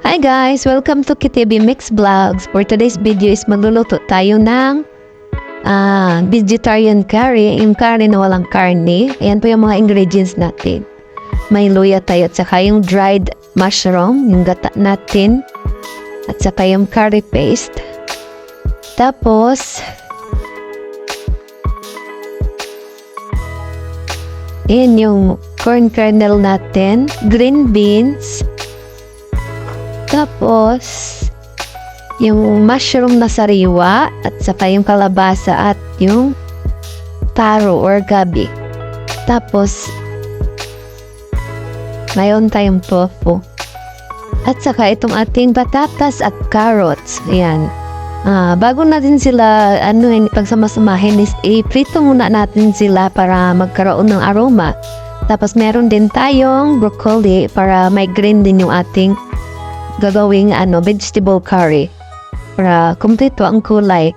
Hi guys! Welcome to KTB Mix Vlogs. For today's video is magluluto tayo ng vegetarian curry. Yung curry na walang karne. Ayan po yung mga ingredients natin. May luya tayo at saka yung dried mushroom, yung gata natin. At saka yung curry paste. Tapos, ayan yung corn kernel natin, green beans. Tapos, yung mushroom na sariwa at saka yung kalabasa at yung taro or gabi. Tapos, mayroon tayong tofu. At saka itong ating patatas at carrots. Ayan. Bago natin sila pagsama-samahin is i-prito muna natin sila para magkaroon ng aroma. Tapos meron din tayong broccoli para may green din yung ating gagawing vegetable curry para kumpleto ang kulay.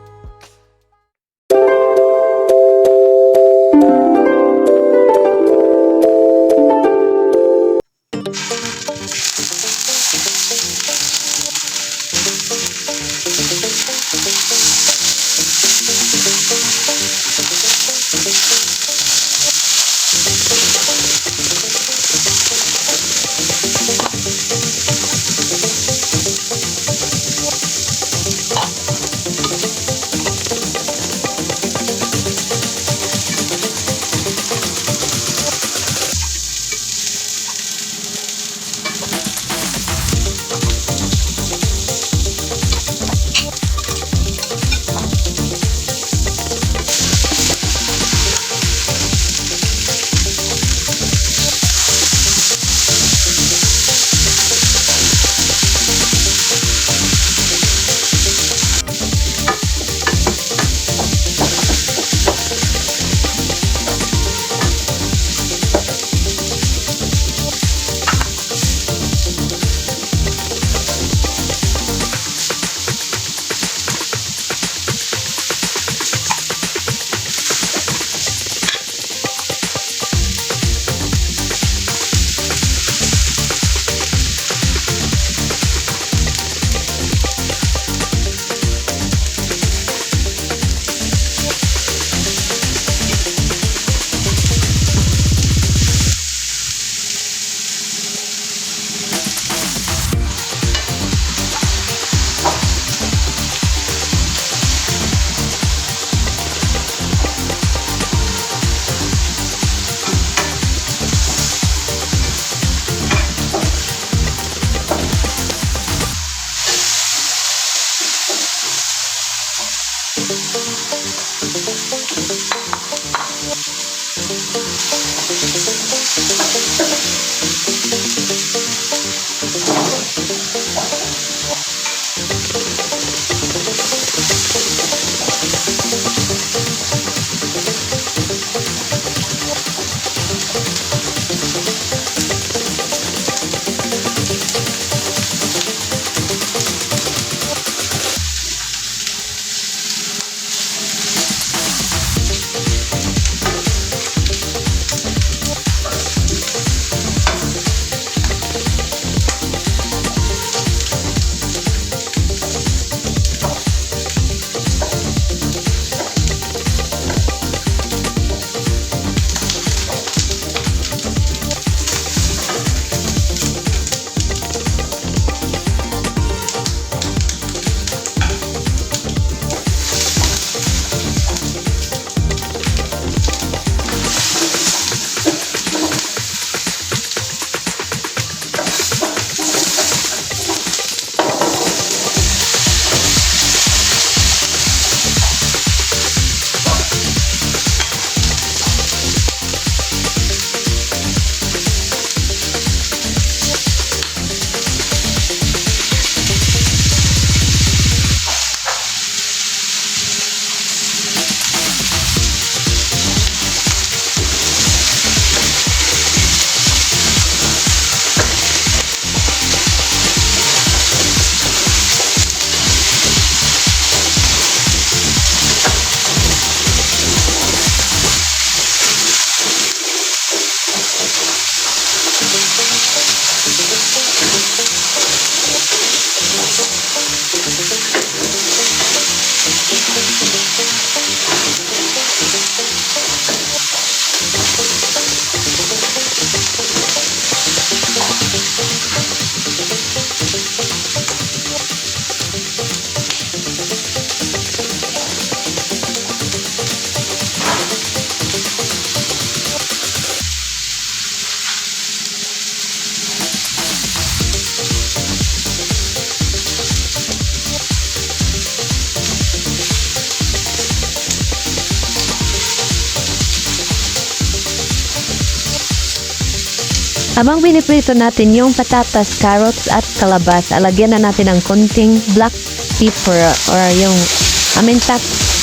Habang piniprito natin yung patatas, carrots at kalabas, alagyan na natin ng konting black pepper or yung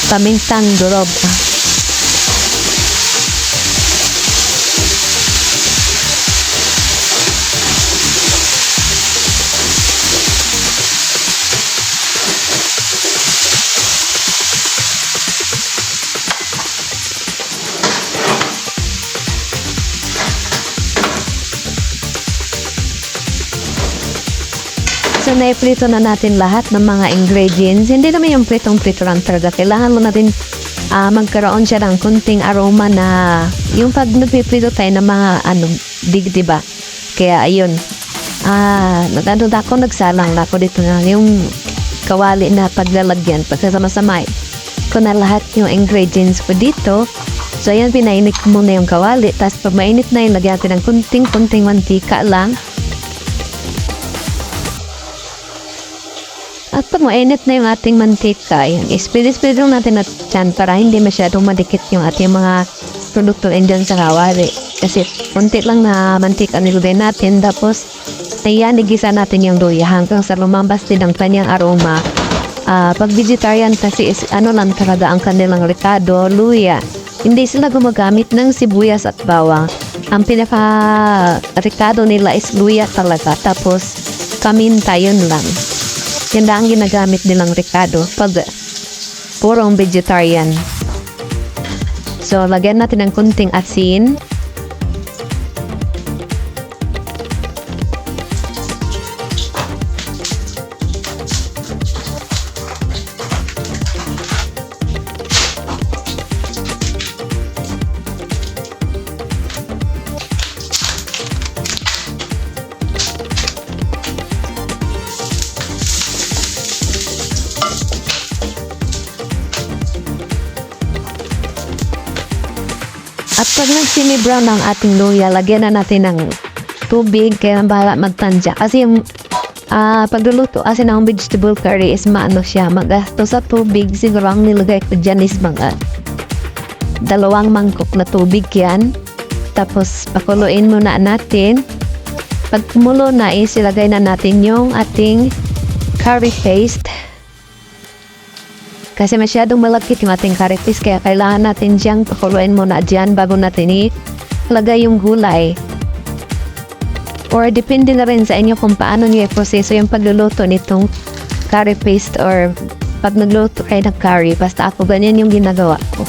pamintang durog. So, naiprito na natin lahat ng mga ingredients. Hindi naman yung pritong-prito lang talaga. Kailangan mo natin magkaroon siya ng kunting aroma na yung pag nagpiprito tayo ng mga diba? Kaya, ayun. Nagsalang na ako dito na yung kawali na paglalagyan. Pagkasama-samay ko na lahat yung ingredients ko dito. So, ayan, pinainit ko muna yung kawali. Tapos, pag mainit na yun, lagyan natin ng kunting mantika lang. At pag mainit na yung ating mantika, i-spread lang natin at dyan para hindi masyadong madikit yung ating mga produkto dyan sa kawali. Kasi konti lang na mantika nilagay natin, tapos ayan, igisa natin yung luya hanggang sa lumabas din ang kanyang aroma. Pag vegetarian kasi lang talaga ang kanilang ricado, luya. Hindi sila gumagamit ng sibuyas at bawang. Ang pinaka-ricado nila is luya talaga, tapos kaminta, yun lang. Yan lang ang ginagamit nilang ricado pag purong vegetarian. So, lagyan natin ng kunting asin. At pag nagsimi-brown ang ating luya, lagyan na natin ng tubig, kaya bahala magtansya. Kasi yung pagluluto kasi ng vegetable curry is magasto sa tubig. Siguro ang nilagay ko dyan is mga 2 mangkok na tubig yan. Tapos pakuluin muna natin. Pag kumulo na is ilagay na natin yung ating curry paste. Kasi masyadong malagkit yung ating curry paste, kaya kailangan natin siyang pakuluin muna dyan bago natin ilagay yung gulay. Or depende na rin sa inyo kung paano niyo i-proseso yung pagluluto nitong curry paste or pag nagluto kayo ng curry. Basta ako ganyan yung ginagawa ko.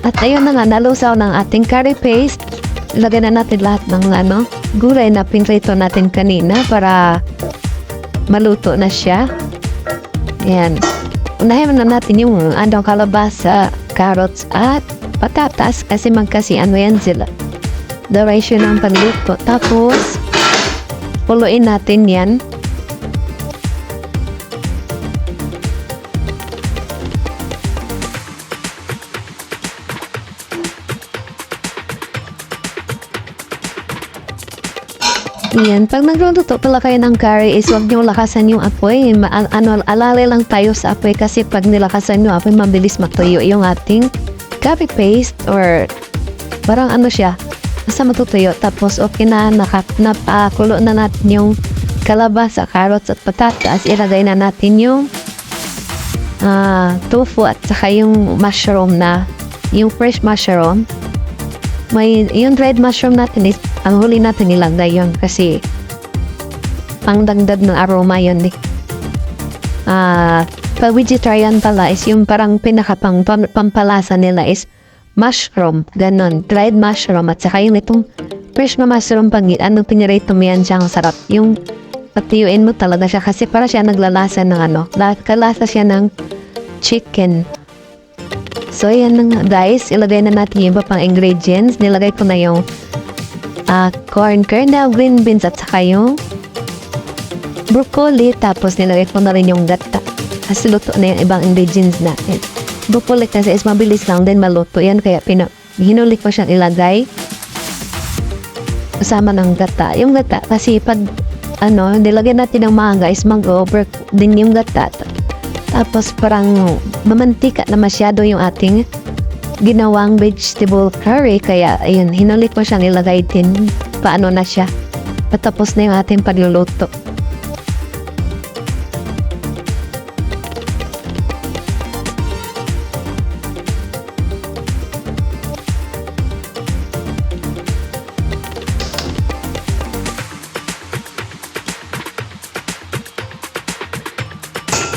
At ayun na nga, nalusaw ng ating curry paste. Lagyan na natin lahat ng gulay na pinrito natin kanina para maluto na siya. Ayan. Unahin na natin yung kalabasa, carrots at patatas kasi yan sila. The ratio ng pagluto. Tapos, puluin natin yan. Yan, pag nagluluto pala kayo ng curry is huwag nyo lakasan yung apoy. Alala lang tayo sa apoy kasi pag nilakasan nyo apoy, mabilis matuyo yung ating curry paste or parang siya, basta matutuyo. Tapos okay na, napakulo na natin yung kalabasa, carrots at patatas. Ilagay na natin yung tofu at saka yung mushroom yung fresh mushroom. Yung dried mushroom natin is ang huli natin ilagay yun kasi pangdagdag ng aroma yun pag vegetarian pala is yung parang pampalasa nila is mushroom, ganon, dried mushroom at saka yung itong fresh na mushroom pinirito mo yan siyang sarap. Yung patiyuin mo talaga siya kasi para siya naglalasa ng kalasa siya ng chicken. So, yan na nga guys. Ilagay na natin yung iba pang ingredients. Nilagay ko na yung corn kernel, green beans at saka yung broccoli. Tapos nilagay ko na rin yung gata. Kasi luto na yung ibang ingredients natin. Broccoli kasi is mabilis lang din maluto yan. Kaya hinuli ko siyang ilagay kasama ng gata. Yung gata kasi pag nilagyan natin ng manga is mag-over din yung gata. Tapos parang mamantika na masyado yung ating ginawang vegetable curry. Kaya ayun, hinuli ko siyang ilagay din paano na siya. Patapos na yung ating pagluluto.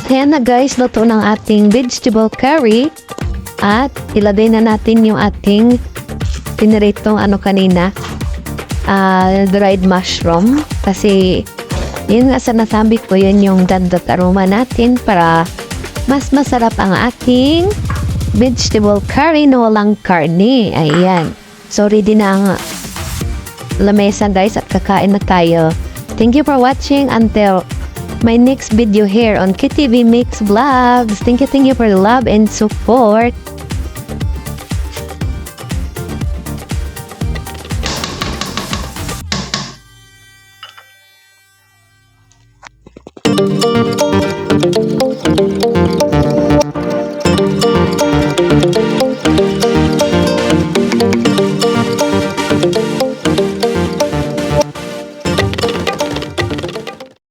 Ayan na guys, luto ng ating vegetable curry. At ilagay na natin yung ating piniritong kanina, dried mushroom. Kasi yun nga sa nasabi ko, yun yung dagdag aroma natin para mas masarap ang ating vegetable curry na walang karne. Ayan. So ready na ang lamesa guys at kakain na tayo. Thank you for watching until my next video here on KTV Mix Vlogs. Thank you for the love and support.